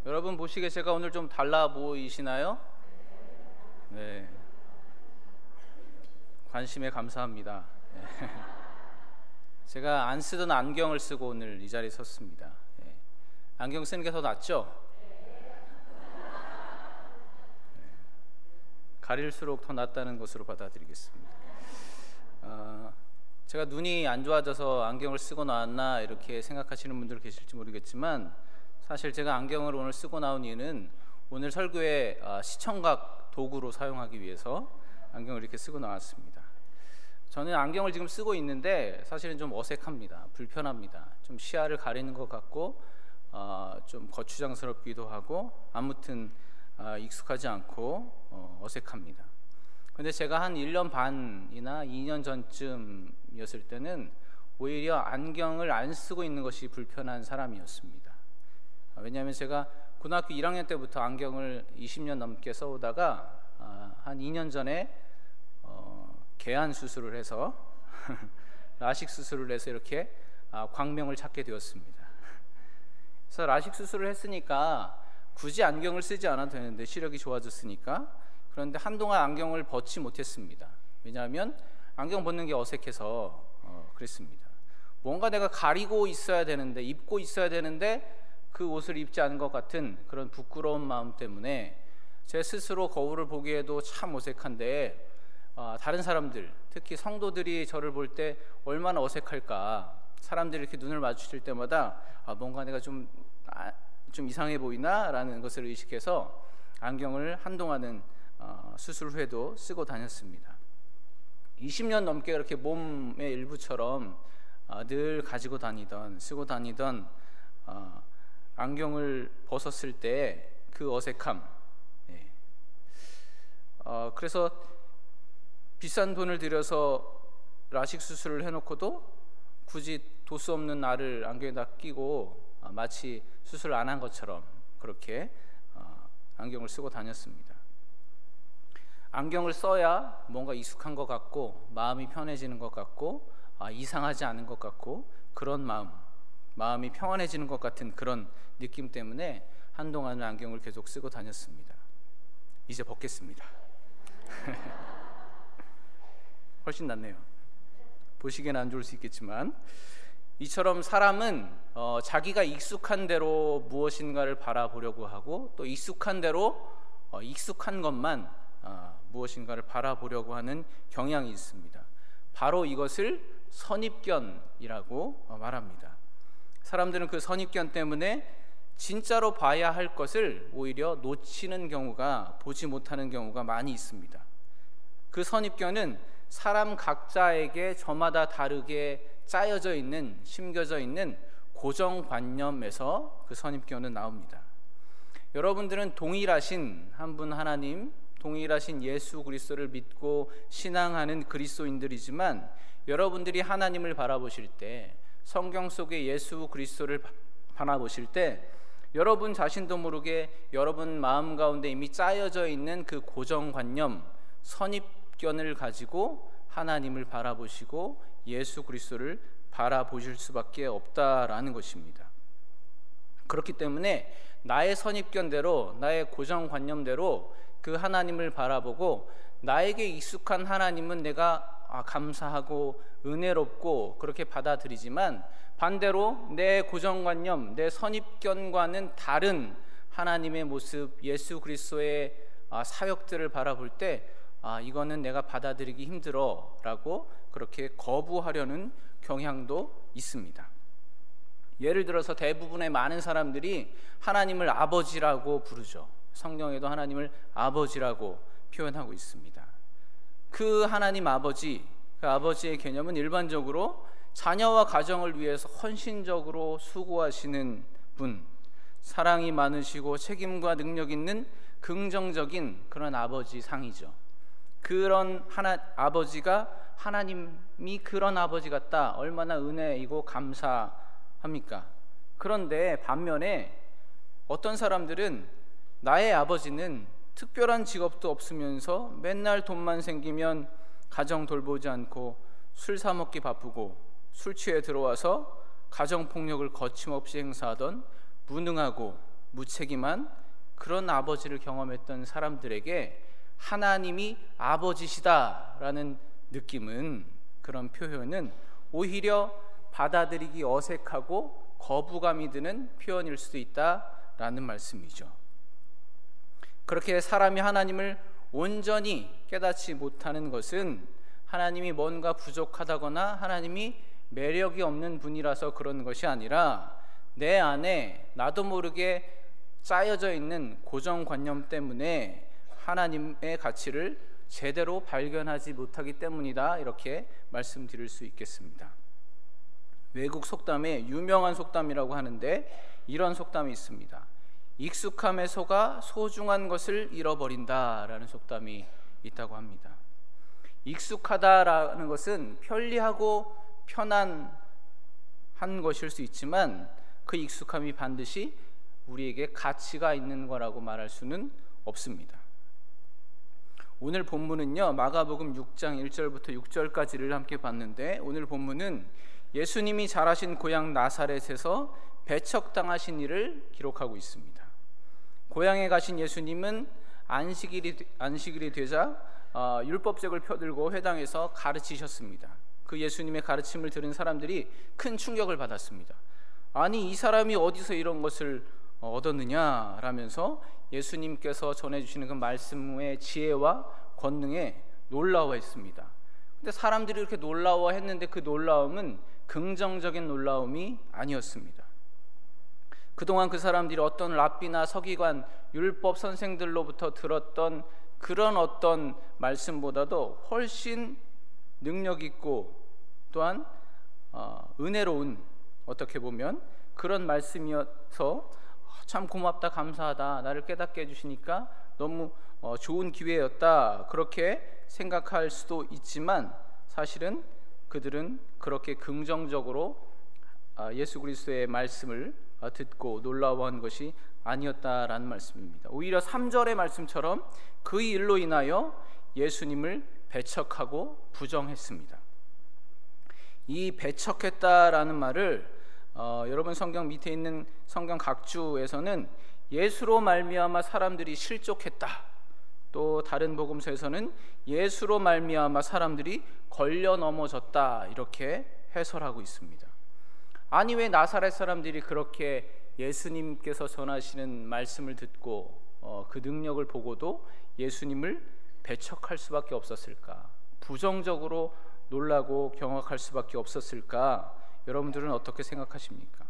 여러분 보시기에 제가 오늘 좀 달라 보이시나요? 네. 관심에 감사합니다. 네. 제가 안 쓰던 안경을 쓰고 오늘 이 자리에 섰습니다. 네. 안경 쓰는 게 더 낫죠? 네. 가릴수록 더 낫다는 것으로 받아들이겠습니다. 제가 눈이 안 좋아져서 안경을 쓰고 나왔나 이렇게 생각하시는 분들 계실지 모르겠지만, 사실 제가 안경을 오늘 쓰고 나온 이유는 오늘 설교에 시청각 도구로 사용하기 위해서 안경을 이렇게 쓰고 나왔습니다. 저는 안경을 지금 쓰고 있는데 사실은 좀 어색합니다. 불편합니다. 좀 시야를 가리는 것 같고 좀 거추장스럽기도 하고, 아무튼 익숙하지 않고 어색합니다. 근데 제가 한 1년 반이나 2년 전쯤이었을 때는 오히려 안경을 안 쓰고 있는 것이 불편한 사람이었습니다. 왜냐하면 제가 고등학교 1학년 때부터 안경을 20년 넘게 써오다가 한 2년 전에 개안 수술을 해서 라식 수술을 해서 이렇게 광명을 찾게 되었습니다. 그래서 라식 수술을 했으니까 굳이 안경을 쓰지 않아도 되는데, 시력이 좋아졌으니까. 그런데 한동안 안경을 벗지 못했습니다. 왜냐하면 안경 벗는 게 어색해서 그랬습니다. 뭔가 내가 가리고 있어야 되는데, 입고 있어야 되는데 그 옷을 입지 않은 것 같은 그런 부끄러운 마음 때문에 제 스스로 거울을 보기에도 참 어색한데, 다른 사람들, 특히 성도들이 저를 볼 때 얼마나 어색할까. 사람들이 이렇게 눈을 마주칠 때마다 뭔가 내가 좀 이상해 보이나 라는 것을 의식해서 안경을 한동안은 수술 후에도 쓰고 다녔습니다. 20년 넘게 그렇게 몸의 일부처럼 늘 가지고 다니던, 쓰고 다니던 안경을 벗었을 때 그 어색함, 그래서 비싼 돈을 들여서 라식 수술을 해놓고도 굳이 도수 없는 나를 안경에다 끼고 마치 수술을 안 한 것처럼 그렇게 안경을 쓰고 다녔습니다. 안경을 써야 뭔가 익숙한 것 같고, 마음이 편해지는 것 같고, 이상하지 않은 것 같고, 그런 마음이 평안해지는 것 같은 그런 느낌 때문에 한동안은 안경을 계속 쓰고 다녔습니다. 이제 벗겠습니다. 훨씬 낫네요. 보시기에는 안 좋을 수 있겠지만, 이처럼 사람은 자기가 익숙한 대로 무엇인가를 바라보려고 하고, 또 익숙한 대로 익숙한 것만 무엇인가를 바라보려고 하는 경향이 있습니다. 바로 이것을 선입견이라고 말합니다. 사람들은 그 선입견 때문에 진짜로 봐야 할 것을 오히려 놓치는 경우가, 보지 못하는 경우가 많이 있습니다. 그 선입견은 사람 각자에게 저마다 다르게 짜여져 있는, 심겨져 있는 고정관념에서 그 선입견은 나옵니다. 여러분들은 동일하신 한 분 하나님, 동일하신 예수 그리스도를 믿고 신앙하는 그리스도인들이지만, 여러분들이 하나님을 바라보실 때, 성경 속의 예수 그리스도를 바라보실 때, 여러분 자신도 모르게 여러분 마음 가운데 이미 짜여져 있는 그 고정관념, 선입견을 가지고 하나님을 바라보시고 예수 그리스도를 바라보실 수밖에 없다라는 것입니다. 그렇기 때문에 나의 선입견대로, 나의 고정관념대로 그 하나님을 바라보고, 나에게 익숙한 하나님은 내가 감사하고 은혜롭고 그렇게 받아들이지만, 반대로 내 고정관념, 내 선입견과는 다른 하나님의 모습, 예수 그리스도의 사역들을 바라볼 때 이거는 내가 받아들이기 힘들어 라고 그렇게 거부하려는 경향도 있습니다. 예를 들어서 대부분의 많은 사람들이 하나님을 아버지라고 부르죠. 성경에도 하나님을 아버지라고 표현하고 있습니다. 그 하나님 아버지, 그 아버지의 개념은 일반적으로 자녀와 가정을 위해서 헌신적으로 수고하시는 분, 사랑이 많으시고 책임과 능력 있는 긍정적인 그런 아버지 상이죠. 그런 아버지가, 하나님이 그런 아버지 같다, 얼마나 은혜이고 감사합니까? 그런데 반면에 어떤 사람들은 나의 아버지는 특별한 직업도 없으면서 맨날 돈만 생기면 가정 돌보지 않고 술 사 먹기 바쁘고, 술 취해 들어와서 가정폭력을 거침없이 행사하던 무능하고 무책임한 그런 아버지를 경험했던 사람들에게 하나님이 아버지시다라는 느낌은, 그런 표현은 오히려 받아들이기 어색하고 거부감이 드는 표현일 수도 있다라는 말씀이죠. 그렇게 사람이 하나님을 온전히 깨닫지 못하는 것은 하나님이 뭔가 부족하다거나 하나님이 매력이 없는 분이라서 그런 것이 아니라 내 안에 나도 모르게 짜여져 있는 고정관념 때문에 하나님의 가치를 제대로 발견하지 못하기 때문이다, 이렇게 말씀드릴 수 있겠습니다. 외국 속담에 유명한 속담이라고 하는데 이런 속담이 있습니다. 익숙함에 속아 소중한 것을 잃어버린다라는 속담이 있다고 합니다. 익숙하다라는 것은 편리하고 편안한 것일 수 있지만 그 익숙함이 반드시 우리에게 가치가 있는 거라고 말할 수는 없습니다. 오늘 본문은요, 마가복음 6장 1절부터 6절까지를 함께 봤는데, 오늘 본문은 예수님이 자라신 고향 나사렛에서 배척당하신 일을 기록하고 있습니다. 고향에 가신 예수님은 안식일이 되자 율법책을 펴들고 회당에서 가르치셨습니다. 그 예수님의 가르침을 들은 사람들이 큰 충격을 받았습니다. 아니, 이 사람이 어디서 이런 것을 얻었느냐라면서 예수님께서 전해주시는 그 말씀의 지혜와 권능에 놀라워했습니다. 근데 사람들이 이렇게 놀라워했는데 그 놀라움은 긍정적인 놀라움이 아니었습니다. 그동안 그 사람들이 어떤 랍비나 서기관, 율법 선생들로부터 들었던 그런 어떤 말씀보다도 훨씬 능력 있고 또한 은혜로운, 어떻게 보면 그런 말씀이어서 참 고맙다, 감사하다, 나를 깨닫게 해주시니까 너무 좋은 기회였다, 그렇게 생각할 수도 있지만 사실은 그들은 그렇게 긍정적으로 예수 그리스도의 말씀을 듣고 놀라워한 것이 아니었다라는 말씀입니다. 오히려 3절의 말씀처럼 그 일로 인하여 예수님을 배척하고 부정했습니다. 이 배척했다라는 말을 여러분 성경 밑에 있는 성경 각주에서는 예수로 말미암아 사람들이 실족했다, 또 다른 복음서에서는 예수로 말미암아 사람들이 걸려 넘어졌다, 이렇게 해설하고 있습니다. 아니, 왜 나사렛 사람들이 그렇게 예수님께서 전하시는 말씀을 듣고 그 능력을 보고도 예수님을 배척할 수밖에 없었을까? 부정적으로 놀라고 경악할 수밖에 없었을까? 여러분들은 어떻게 생각하십니까?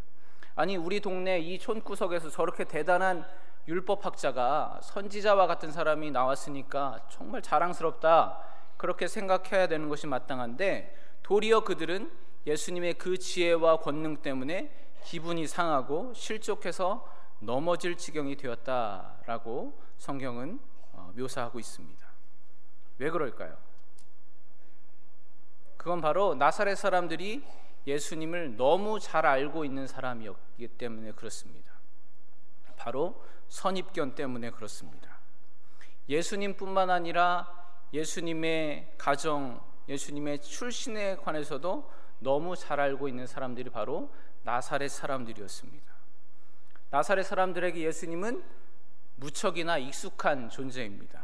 아니, 우리 동네 이 촌구석에서 저렇게 대단한 율법학자가, 선지자와 같은 사람이 나왔으니까 정말 자랑스럽다, 그렇게 생각해야 되는 것이 마땅한데 도리어 그들은 예수님의 그 지혜와 권능 때문에 기분이 상하고 실족해서 넘어질 지경이 되었다라고 성경은 묘사하고 있습니다. 왜 그럴까요? 그건 바로 나사렛 사람들이 예수님을 너무 잘 알고 있는 사람이었기 때문에 그렇습니다. 바로 선입견 때문에 그렇습니다. 예수님뿐만 아니라 예수님의 가정, 예수님의 출신에 관해서도 너무 잘 알고 있는 사람들이 바로 나사렛 사람들이었습니다. 나사렛 사람들에게 예수님은 무척이나 익숙한 존재입니다.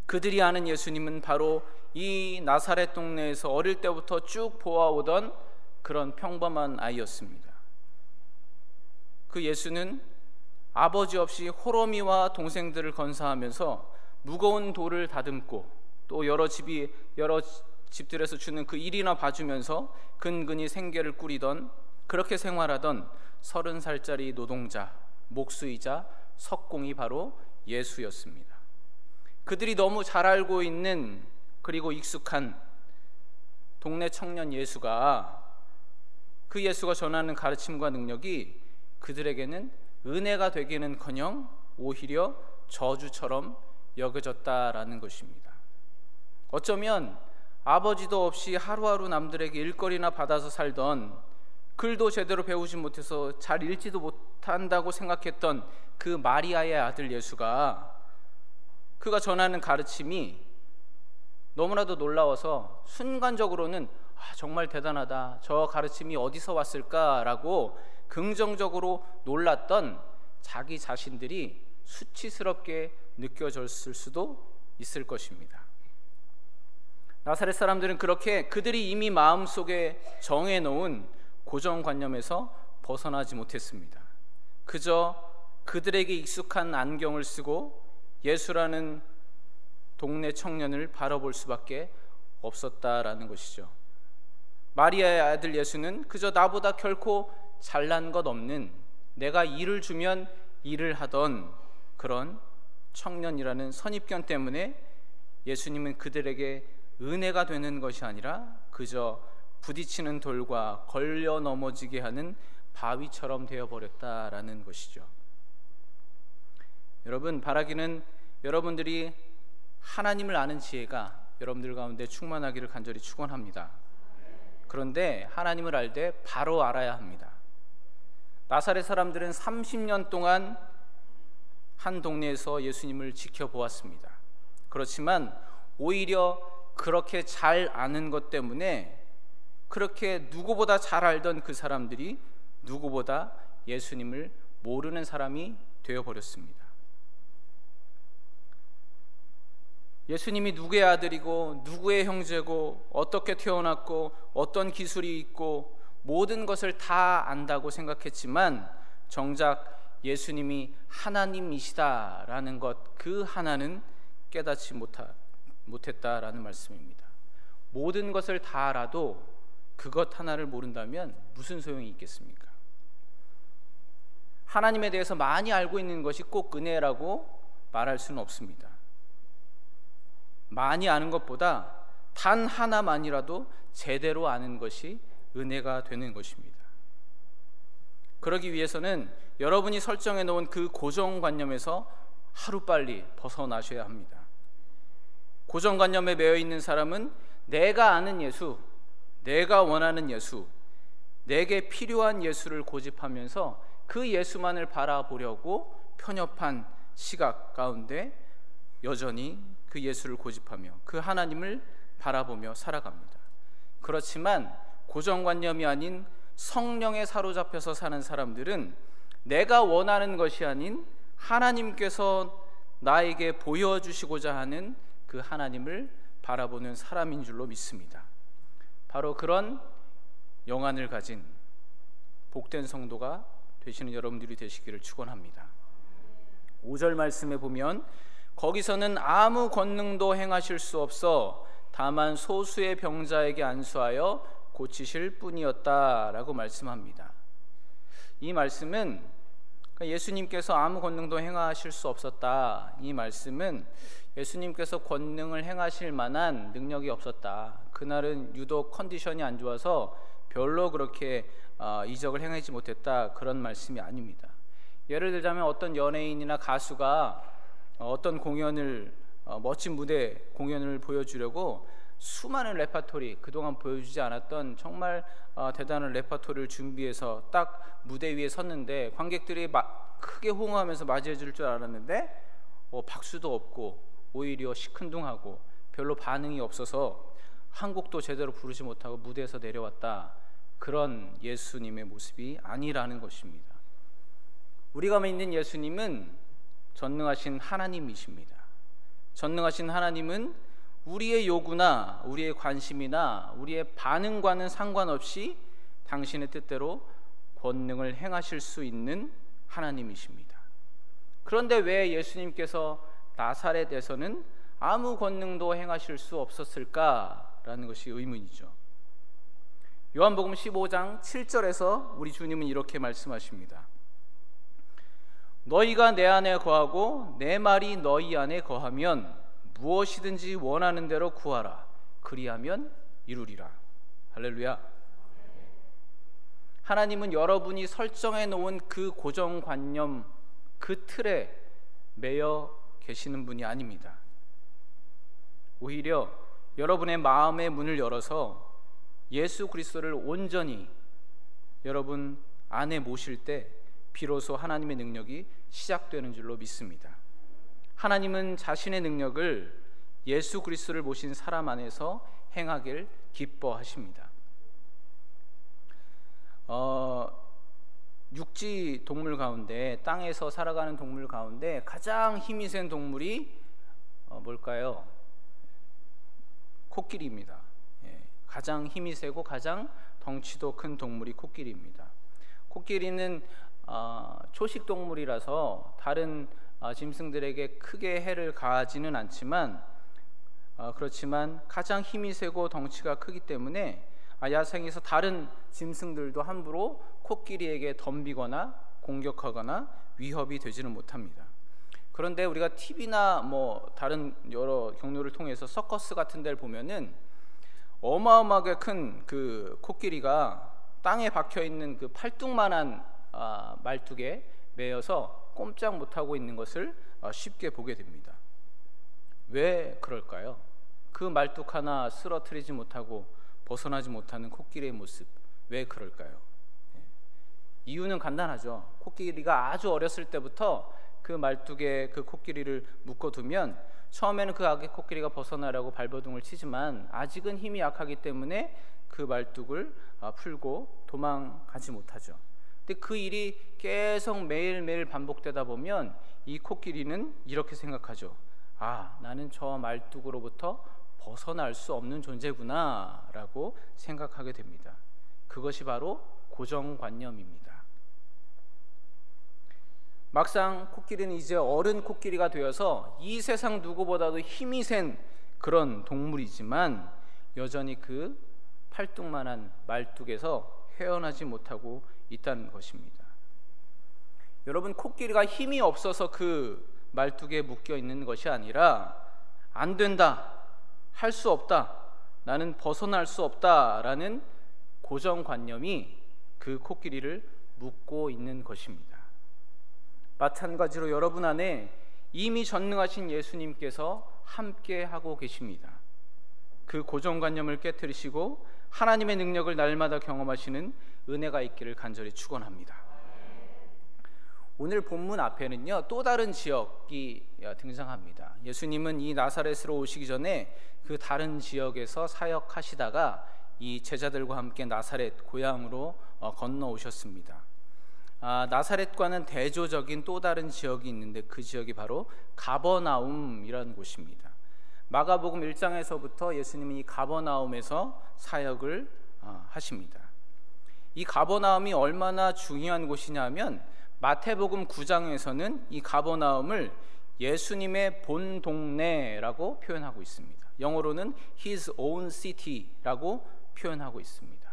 그들이 아는 예수님은 바로 이 나사렛 동네에서 어릴 때부터 쭉 보아오던 그런 평범한 아이였습니다. 그 예수는 아버지 없이 호러미와 동생들을 건사하면서 무거운 돌을 다듬고 또 여러 집들에서 주는 그 일이나 봐주면서 근근히 생계를 꾸리던, 그렇게 생활하던 30살짜리 노동자, 목수이자 석공이 바로 예수였습니다. 그들이 너무 잘 알고 있는, 그리고 익숙한 동네 청년 예수가, 그 예수가 전하는 가르침과 능력이 그들에게는 은혜가 되기는커녕 오히려 저주처럼 여겨졌다라는 것입니다. 어쩌면 아버지도 없이 하루하루 남들에게 일거리나 받아서 살던, 글도 제대로 배우지 못해서 잘 읽지도 못한다고 생각했던 그 마리아의 아들 예수가, 그가 전하는 가르침이 너무나도 놀라워서 순간적으로는 정말 대단하다, 저 가르침이 어디서 왔을까라고 긍정적으로 놀랐던 자기 자신들이 수치스럽게 느껴졌을 수도 있을 것입니다. 나사렛 사람들은 그렇게 그들이 이미 마음속에 정해놓은 고정관념에서 벗어나지 못했습니다. 그저 그들에게 익숙한 안경을 쓰고 예수라는 동네 청년을 바라볼 수밖에 없었다라는 것이죠. 마리아의 아들 예수는 그저 나보다 결코 잘난 것 없는, 내가 일을 주면 일을 하던 그런 청년이라는 선입견 때문에 예수님은 그들에게 은혜가 되는 것이 아니라 그저 부딪히는 돌과 걸려 넘어지게 하는 바위처럼 되어버렸다라는 것이죠. 여러분, 바라기는 여러분들이 하나님을 아는 지혜가 여러분들 가운데 충만하기를 간절히 축원합니다. 그런데 하나님을 알 때 바로 알아야 합니다. 나사렛 사람들은 30년 동안 한 동네에서 예수님을 지켜보았습니다. 그렇지만 오히려 그렇게 잘 아는 것 때문에 그렇게 누구보다 잘 알던 그 사람들이 누구보다 예수님을 모르는 사람이 되어버렸습니다. 예수님이 누구의 아들이고 누구의 형제고 어떻게 태어났고 어떤 기술이 있고 모든 것을 다 안다고 생각했지만 정작 예수님이 하나님이시다라는 것, 그 하나는 깨닫지 못했다라는 말씀입니다. 모든 것을 다 알아도 그것 하나를 모른다면 무슨 소용이 있겠습니까? 하나님에 대해서 많이 알고 있는 것이 꼭 은혜라고 말할 수는 없습니다. 많이 아는 것보다 단 하나만이라도 제대로 아는 것이 은혜가 되는 것입니다. 그러기 위해서는 여러분이 설정해 놓은 그 고정관념에서 하루빨리 벗어나셔야 합니다. 고정관념에 매여 있는 사람은 내가 아는 예수, 내가 원하는 예수, 내게 필요한 예수를 고집하면서 그 예수만을 바라보려고 편협한 시각 가운데 여전히 그 예수를 고집하며 그 하나님을 바라보며 살아갑니다. 그렇지만 고정관념이 아닌 성령에 사로잡혀서 사는 사람들은 내가 원하는 것이 아닌 하나님께서 나에게 보여주시고자 하는 그 하나님을 바라보는 사람인 줄로 믿습니다. 바로 그런 영안을 가진 복된 성도가 되시는 여러분들이 되시기를 축원합니다. 5절 말씀에 보면 거기서는 아무 권능도 행하실 수 없어 다만 소수의 병자에게 안수하여 고치실 뿐이었다라고 말씀합니다. 이 말씀은 예수님께서 아무 권능도 행하실 수 없었다, 이 말씀은 예수님께서 권능을 행하실 만한 능력이 없었다, 그날은 유독 컨디션이 안 좋아서 별로 그렇게 이적을 행하지 못했다, 그런 말씀이 아닙니다. 예를 들자면 어떤 연예인이나 가수가 어떤 공연을 멋진 무대 공연을 보여주려고 수많은 레퍼토리, 그동안 보여주지 않았던 정말 대단한 레퍼토리를 준비해서 딱 무대 위에 섰는데 관객들이 크게 호응하면서 맞이해 줄 줄 알았는데 박수도 없고 오히려 시큰둥하고 별로 반응이 없어서 한 곡도 제대로 부르지 못하고 무대에서 내려왔다, 그런 예수님의 모습이 아니라는 것입니다. 우리가 믿는 예수님은 전능하신 하나님이십니다. 전능하신 하나님은 우리의 요구나 우리의 관심이나 우리의 반응과는 상관없이 당신의 뜻대로 권능을 행하실 수 있는 하나님이십니다. 그런데 왜 예수님께서 나사렛에서는 아무 권능도 행하실 수 없었을까라는 것이 의문이죠. 요한복음 15장 7절에서 우리 주님은 이렇게 말씀하십니다. 너희가 내 안에 거하고 내 말이 너희 안에 거하면 무엇이든지 원하는 대로 구하라. 그리하면 이루리라. 할렐루야. 하나님은 여러분이 설정해 놓은 그 고정관념, 그 틀에 매여 계시는 분이 아닙니다. 오히려 여러분의 마음의 문을 열어서 예수 그리스도를 온전히 여러분 안에 모실 때 비로소 하나님의 능력이 시작되는 줄로 믿습니다. 하나님은 자신의 능력을 예수 그리스도를 모신 사람 안에서 행하길 기뻐하십니다. 육지 동물 가운데, 땅에서 살아가는 동물 가운데 가장 힘이 센 동물이 뭘까요? 코끼리입니다. 가장 힘이 세고 가장 덩치도 큰 동물이 코끼리입니다. 코끼리는 초식 동물이라서 다른 짐승들에게 크게 해를 가하지는 않지만, 그렇지만 가장 힘이 세고 덩치가 크기 때문에 야생에서 다른 짐승들도 함부로 코끼리에게 덤비거나 공격하거나 위협이 되지는 못합니다. 그런데 우리가 TV나 다른 여러 경로를 통해서 서커스 같은 데를 보면은 어마어마하게 큰 그 코끼리가 땅에 박혀 있는 그 팔뚝만한 말뚝에 매여서 꼼짝 못하고 있는 것을 쉽게 보게 됩니다. 왜 그럴까요? 그 말뚝 하나 쓰러뜨리지 못하고 벗어나지 못하는 코끼리의 모습, 왜 그럴까요? 이유는 간단하죠. 코끼리가 아주 어렸을 때부터 그 말뚝에 그 코끼리를 묶어두면 처음에는 그 아기 코끼리가 벗어나려고 발버둥을 치지만 아직은 힘이 약하기 때문에 그 말뚝을 풀고 도망가지 못하죠. 근데 그 일이 계속 매일매일 반복되다 보면 이 코끼리는 이렇게 생각하죠. 나는 저 말뚝으로부터 벗어날 수 없는 존재구나 라고 생각하게 됩니다. 그것이 바로 고정관념입니다. 막상 코끼리는 이제 어른 코끼리가 되어서 이 세상 누구보다도 힘이 센 그런 동물이지만 여전히 그 팔뚝만한 말뚝에서 헤어나지 못하고 있다는 것입니다. 여러분, 코끼리가 힘이 없어서 그 말뚝에 묶여 있는 것이 아니라 안 된다, 할 수 없다, 나는 벗어날 수 없다라는 고정관념이 그 코끼리를 묶고 있는 것입니다. 마찬가지로 여러분 안에 이미 전능하신 예수님께서 함께 하고 계십니다. 그 고정관념을 깨트리시고 하나님의 능력을 날마다 경험하시는 은혜가 있기를 간절히 축원합니다. 오늘 본문 앞에는요, 또 다른 지역이 등장합니다. 예수님은 이 나사렛으로 오시기 전에 그 다른 지역에서 사역하시다가 이 제자들과 함께 나사렛 고향으로 건너오셨습니다. 나사렛과는 대조적인 또 다른 지역이 있는데 그 지역이 바로 가버나움이라는 곳입니다. 마가복음 1장에서부터 예수님이 이 가버나움에서 사역을 하십니다. 이 가버나움이 얼마나 중요한 곳이냐면 마태복음 9장에서는 이 가버나움을 예수님의 본 동네라고 표현하고 있습니다. 영어로는 His own city라고 표현하고 있습니다.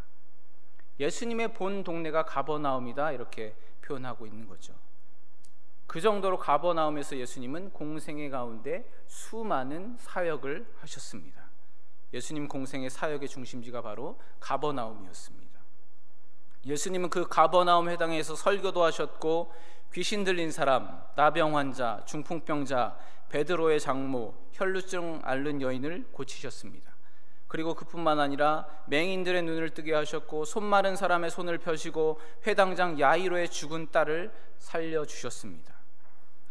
예수님의 본 동네가 가버나움이다 이렇게 표현하고 있는 거죠. 그 정도로 가버나움에서 예수님은 공생애 가운데 수많은 사역을 하셨습니다. 예수님 공생의 사역의 중심지가 바로 가버나움이었습니다. 예수님은 그 가버나움 회당에서 설교도 하셨고 귀신 들린 사람, 나병 환자, 중풍병자, 베드로의 장모, 혈루증 앓는 여인을 고치셨습니다. 그리고 그뿐만 아니라 맹인들의 눈을 뜨게 하셨고 손 마른 사람의 손을 펴시고 회당장 야이로의 죽은 딸을 살려주셨습니다.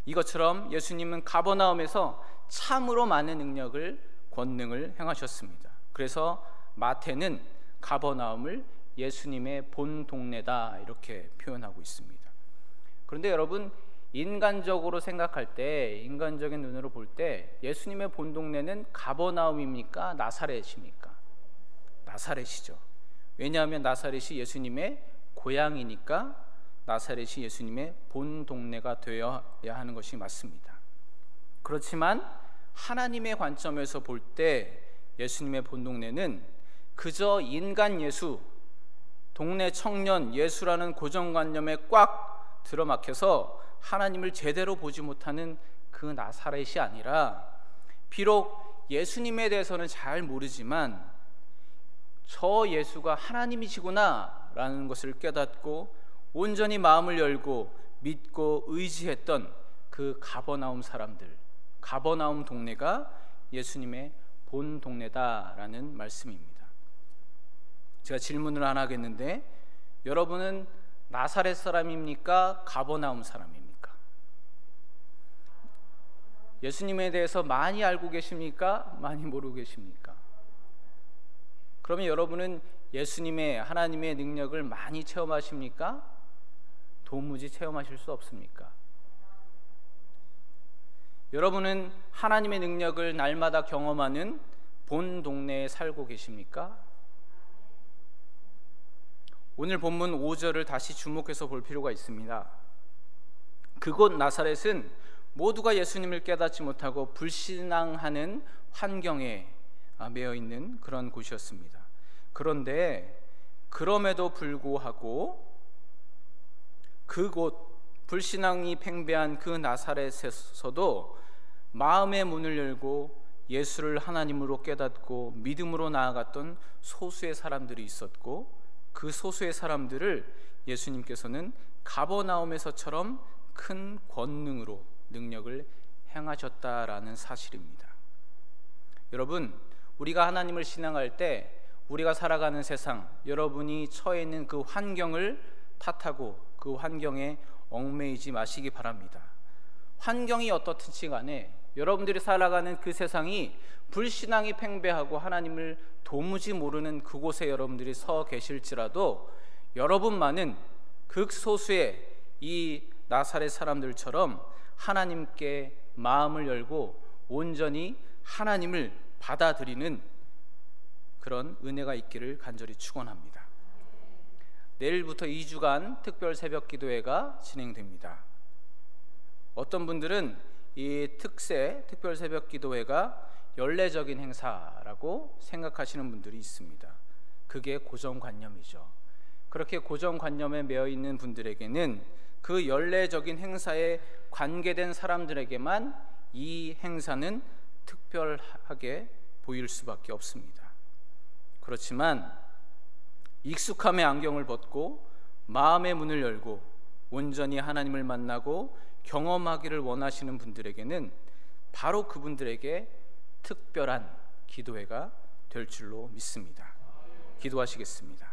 이것처럼 예수님은 가버나움에서 참으로 많은 능력을, 권능을 행하셨습니다. 그래서 마태는 가버나움을 예수님의 본 동네다 이렇게 표현하고 있습니다. 그런데 여러분, 인간적으로 생각할 때, 인간적인 눈으로 볼 때 예수님의 본 동네는 가버나움입니까? 나사렛입니까? 나사렛이죠. 왜냐하면 나사렛이 예수님의 고향이니까 나사렛이 예수님의 본 동네가 되어야 하는 것이 맞습니다. 그렇지만 하나님의 관점에서 볼 때 예수님의 본 동네는 그저 인간 예수, 동네 청년 예수라는 고정관념에 꽉 들어막혀서 하나님을 제대로 보지 못하는 그 나사렛이 아니라, 비록 예수님에 대해서는 잘 모르지만 저 예수가 하나님이시구나 라는 것을 깨닫고 온전히 마음을 열고 믿고 의지했던 그 가버나움 사람들, 가버나움 동네가 예수님의 본 동네다라는 말씀입니다. 제가 질문을 하나 하겠는데, 여러분은 나사렛 사람입니까? 가버나움 사람입니까? 예수님에 대해서 많이 알고 계십니까? 많이 모르고 계십니까? 그러면 여러분은 예수님의, 하나님의 능력을 많이 체험하십니까? 도무지 체험하실 수 없습니까? 여러분은 하나님의 능력을 날마다 경험하는 본 동네에 살고 계십니까? 오늘 본문 5절을 다시 주목해서 볼 필요가 있습니다. 그곳 나사렛은 모두가 예수님을 깨닫지 못하고 불신앙하는 환경에 매여 있는 그런 곳이었습니다. 그런데 그럼에도 불구하고 그곳 불신앙이 팽배한 그 나사렛에서도 마음의 문을 열고 예수를 하나님으로 깨닫고 믿음으로 나아갔던 소수의 사람들이 있었고, 그 소수의 사람들을 예수님께서는 가버나움에서처럼 큰 권능으로 능력을 행하셨다라는 사실입니다. 여러분, 우리가 하나님을 신앙할 때 우리가 살아가는 세상, 여러분이 처해 있는 그 환경을 탓하고 그 환경에 얽매이지 마시기 바랍니다. 환경이 어떻든지 간에 여러분들이 살아가는 그 세상이 불신앙이 팽배하고 하나님을 도무지 모르는 그곳에 여러분들이 서 계실지라도 여러분만은 극소수의 이 나사렛 사람들처럼 하나님께 마음을 열고 온전히 하나님을 받아들이는 그런 은혜가 있기를 간절히 축원합니다. 내일부터 2주간 특별 새벽 기도회가 진행됩니다. 어떤 분들은 이 특별 새벽 기도회가 연례적인 행사라고 생각하시는 분들이 있습니다. 그게 고정관념이죠. 그렇게 고정관념에 매여 있는 분들에게는 그 연례적인 행사에 관계된 사람들에게만 이 행사는 특별하게 보일 수밖에 없습니다. 그렇지만 익숙함의 안경을 벗고 마음의 문을 열고 온전히 하나님을 만나고 경험하기를 원하시는 분들에게는 바로 그분들에게 특별한 기도회가 될 줄로 믿습니다. 기도하시겠습니다.